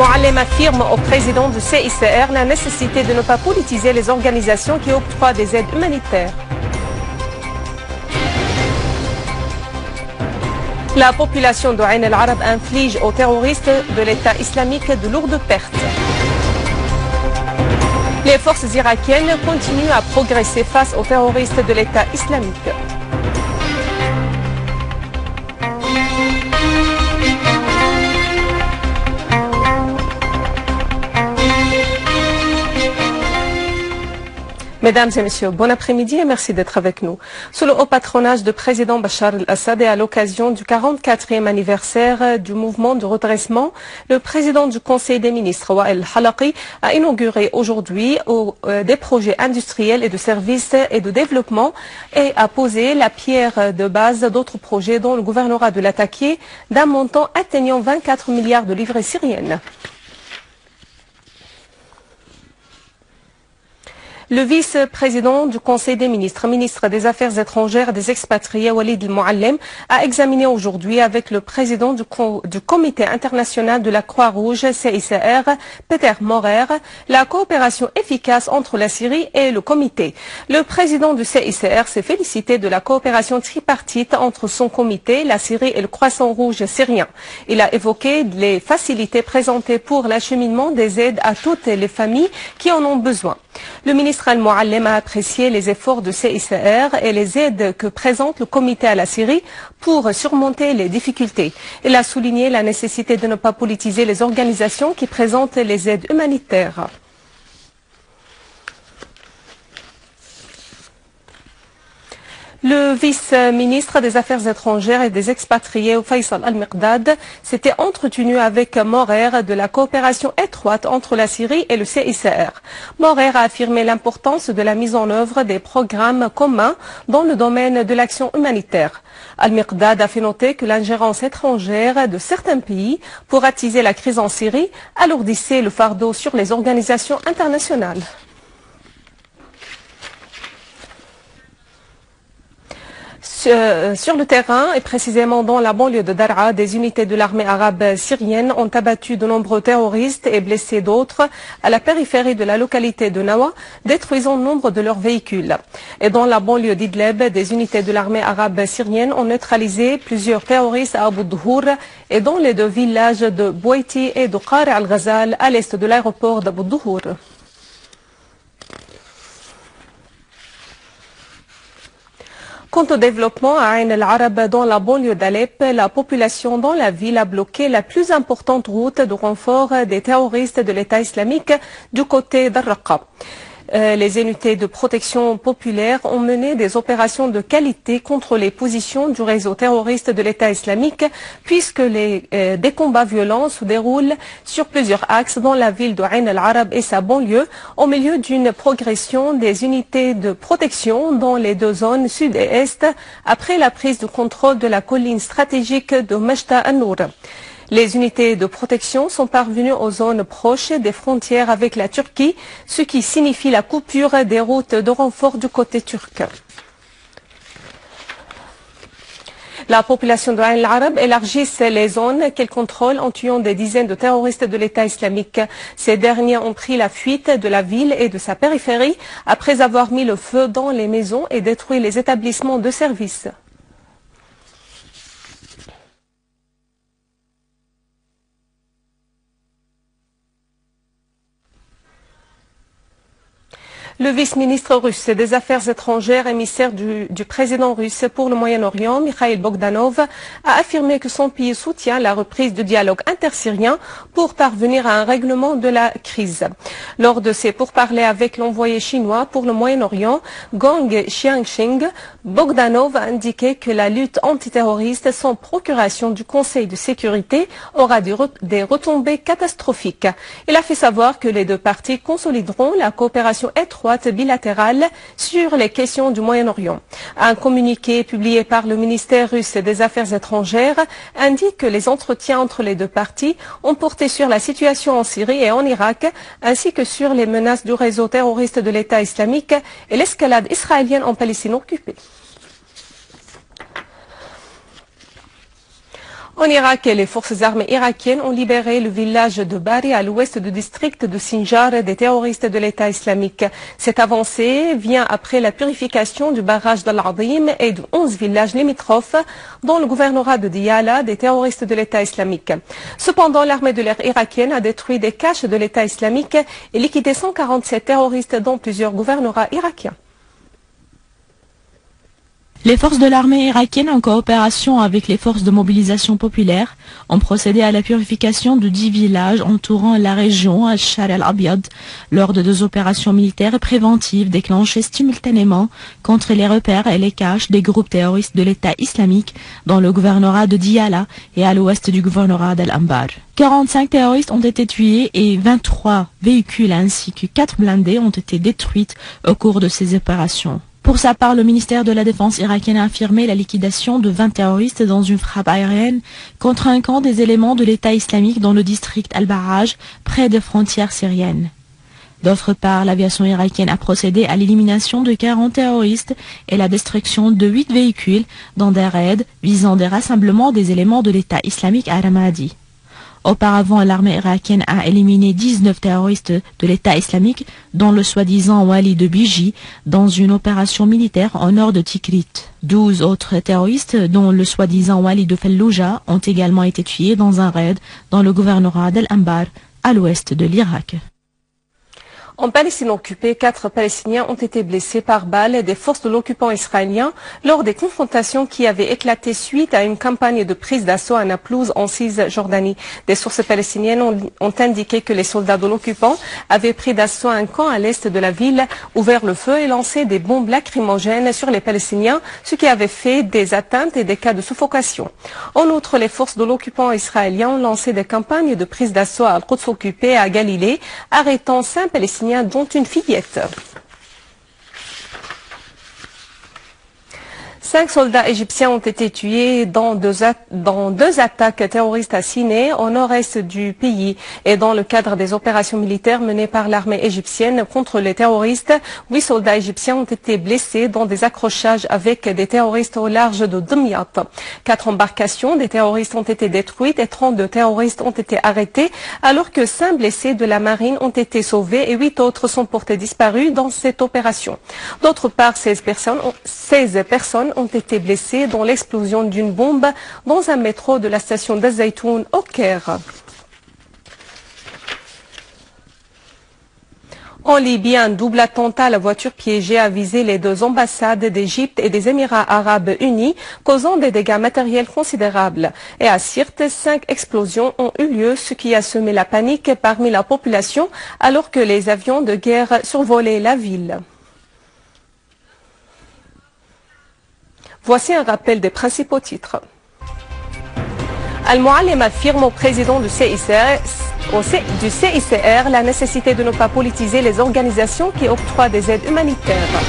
Al-Mouallem affirme au président du CICR la nécessité de ne pas politiser les organisations qui octroient des aides humanitaires. La population de Ain el-Arab inflige aux terroristes de l'État islamique de lourdes pertes. Les forces irakiennes continuent à progresser face aux terroristes de l'État islamique. Mesdames et messieurs, bon après-midi et merci d'être avec nous. Sous le haut patronage du président Bachar el-Assad et à l'occasion du 44e anniversaire du mouvement de redressement, le président du Conseil des ministres, Wael Halaqi, a inauguré aujourd'hui des projets industriels et de services et de développement et a posé la pierre de base d'autres projets dont le gouvernorat de l'attaquer d'un montant atteignant 24 milliards de livres syriennes. Le vice-président du Conseil des ministres, ministre des Affaires étrangères et des expatriés, Walid Al-Mouallem, a examiné aujourd'hui avec le président du Comité international de la Croix-Rouge, CICR, Peter Maurer, la coopération efficace entre la Syrie et le comité. Le président du CICR s'est félicité de la coopération tripartite entre son comité, la Syrie et le Croissant Rouge syrien. Il a évoqué les facilités présentées pour l'acheminement des aides à toutes les familles qui en ont besoin. Le ministre Al-Mouallem a apprécié les efforts de CICR et les aides que présente le comité à la Syrie pour surmonter les difficultés. Il a souligné la nécessité de ne pas politiser les organisations qui présentent les aides humanitaires. Le vice-ministre des Affaires étrangères et des expatriés, Faisal Al-Miqdad, s'était entretenu avec Maurer de la coopération étroite entre la Syrie et le CICR. Maurer a affirmé l'importance de la mise en œuvre des programmes communs dans le domaine de l'action humanitaire. Al-Miqdad a fait noter que l'ingérence étrangère de certains pays pour attiser la crise en Syrie alourdissait le fardeau sur les organisations internationales. Sur le terrain, et précisément dans la banlieue de Daraa, des unités de l'armée arabe syrienne ont abattu de nombreux terroristes et blessé d'autres à la périphérie de la localité de Nawa, détruisant nombre de leurs véhicules. Et dans la banlieue d'Idleb, des unités de l'armée arabe syrienne ont neutralisé plusieurs terroristes à Abu Dhuhr et dans les deux villages de Bouaiti et de Qari al-Ghazal à l'est de l'aéroport d'Abu Dhuhr. Quant au développement à Ain el-Arab dans la banlieue d'Alep, la population dans la ville a bloqué la plus importante route de renfort des terroristes de l'État islamique du côté d'Al-Raqqa. Les unités de protection populaire ont mené des opérations de qualité contre les positions du réseau terroriste de l'État islamique puisque des combats violents se déroulent sur plusieurs axes dans la ville de Ain el-Arab et sa banlieue au milieu d'une progression des unités de protection dans les deux zones sud et est après la prise de contrôle de la colline stratégique de Mashta an-Nour. Les unités de protection sont parvenues aux zones proches des frontières avec la Turquie, ce qui signifie la coupure des routes de renfort du côté turc. La population de Ain el-Arab élargit les zones qu'elle contrôle en tuant des dizaines de terroristes de l'État islamique. Ces derniers ont pris la fuite de la ville et de sa périphérie après avoir mis le feu dans les maisons et détruit les établissements de services. Le vice-ministre russe des Affaires étrangères, émissaire du président russe pour le Moyen-Orient, Mikhail Bogdanov, a affirmé que son pays soutient la reprise du dialogue intersyrien pour parvenir à un règlement de la crise. Lors de ses pourparlers avec l'envoyé chinois pour le Moyen-Orient, Gong Xiangxing, Bogdanov a indiqué que la lutte antiterroriste sans procuration du Conseil de sécurité aura des retombées catastrophiques. Il a fait savoir que les deux parties consolideront la coopération étroite bilatérale sur les questions du Moyen-Orient. Un communiqué publié par le ministère russe des Affaires étrangères indique que les entretiens entre les deux parties ont porté sur la situation en Syrie et en Irak, ainsi que sur les menaces du réseau terroriste de l'État islamique et l'escalade israélienne en Palestine occupée. En Irak, les forces armées irakiennes ont libéré le village de Bari à l'ouest du district de Sinjar des terroristes de l'État islamique. Cette avancée vient après la purification du barrage d'Al-Adim et de 11 villages limitrophes dans le gouvernorat de Diyala des terroristes de l'État islamique. Cependant, l'armée de l'air irakienne a détruit des caches de l'État islamique et liquidé 147 terroristes dans plusieurs gouvernorats irakiens. Les forces de l'armée irakienne, en coopération avec les forces de mobilisation populaire, ont procédé à la purification de 10 villages entourant la région Al-Shar al-Abyad lors de 2 opérations militaires préventives déclenchées simultanément contre les repères et les caches des groupes terroristes de l'État islamique dans le gouvernorat de Diyala et à l'ouest du gouvernorat d'Al-Anbar. 45 terroristes ont été tués et 23 véhicules ainsi que 4 blindés ont été détruits au cours de ces opérations. Pour sa part, le ministère de la Défense irakien a affirmé la liquidation de 20 terroristes dans une frappe aérienne contre un camp des éléments de l'État islamique dans le district Al-Barraj, près des frontières syriennes. D'autre part, l'aviation irakienne a procédé à l'élimination de 40 terroristes et la destruction de 8 véhicules dans des raids visant des rassemblements des éléments de l'État islamique à Ramadi. Auparavant, l'armée irakienne a éliminé 19 terroristes de l'État islamique, dont le soi-disant Wali de Biji, dans une opération militaire au nord de Tikrit. 12 autres terroristes, dont le soi-disant Wali de Fallujah, ont également été tués dans un raid dans le gouvernorat d'Al-Anbar, à l'ouest de l'Irak. En Palestine occupée, 4 Palestiniens ont été blessés par balles des forces de l'occupant israélien lors des confrontations qui avaient éclaté suite à une campagne de prise d'assaut à Naplouse en Cisjordanie. Des sources palestiniennes ont indiqué que les soldats de l'occupant avaient pris d'assaut un camp à l'est de la ville, ouvert le feu et lancé des bombes lacrymogènes sur les Palestiniens, ce qui avait fait des atteintes et des cas de suffocation. En outre, les forces de l'occupant israélien ont lancé des campagnes de prise d'assaut à Al-Quds occupée à Galilée, arrêtant 5 Palestiniens dont une fillette. 5 soldats égyptiens ont été tués dans deux attaques terroristes à Siné, au nord-est du pays. Et dans le cadre des opérations militaires menées par l'armée égyptienne contre les terroristes, 8 soldats égyptiens ont été blessés dans des accrochages avec des terroristes au large de Dimyat. 4 embarcations des terroristes ont été détruites et 32 terroristes ont été arrêtés, alors que 5 blessés de la marine ont été sauvés et 8 autres sont portés disparus dans cette opération. D'autre part, 16 personnes ont été blessés dans l'explosion d'une bombe dans un métro de la station d'Azaytoun au Caire. En Libye, un double attentat à la voiture piégée a visé les 2 ambassades d'Égypte et des Émirats arabes unis, causant des dégâts matériels considérables. Et à Sirte, 5 explosions ont eu lieu, ce qui a semé la panique parmi la population alors que les avions de guerre survolaient la ville. Voici un rappel des principaux titres. Al-Muallim affirme au président du CICR la nécessité de ne pas politiser les organisations qui octroient des aides humanitaires.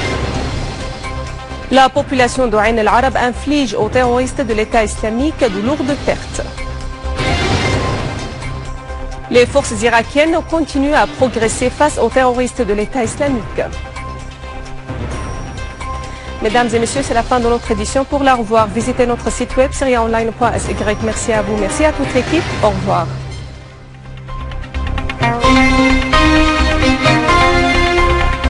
La population de Ain al-Arab inflige aux terroristes de l'État islamique de lourdes pertes. Les forces irakiennes continuent à progresser face aux terroristes de l'État islamique. Mesdames et messieurs, c'est la fin de notre édition. Pour la revoir, visitez notre site web syriaonline.sy. Merci à vous, merci à toute l'équipe. Au revoir.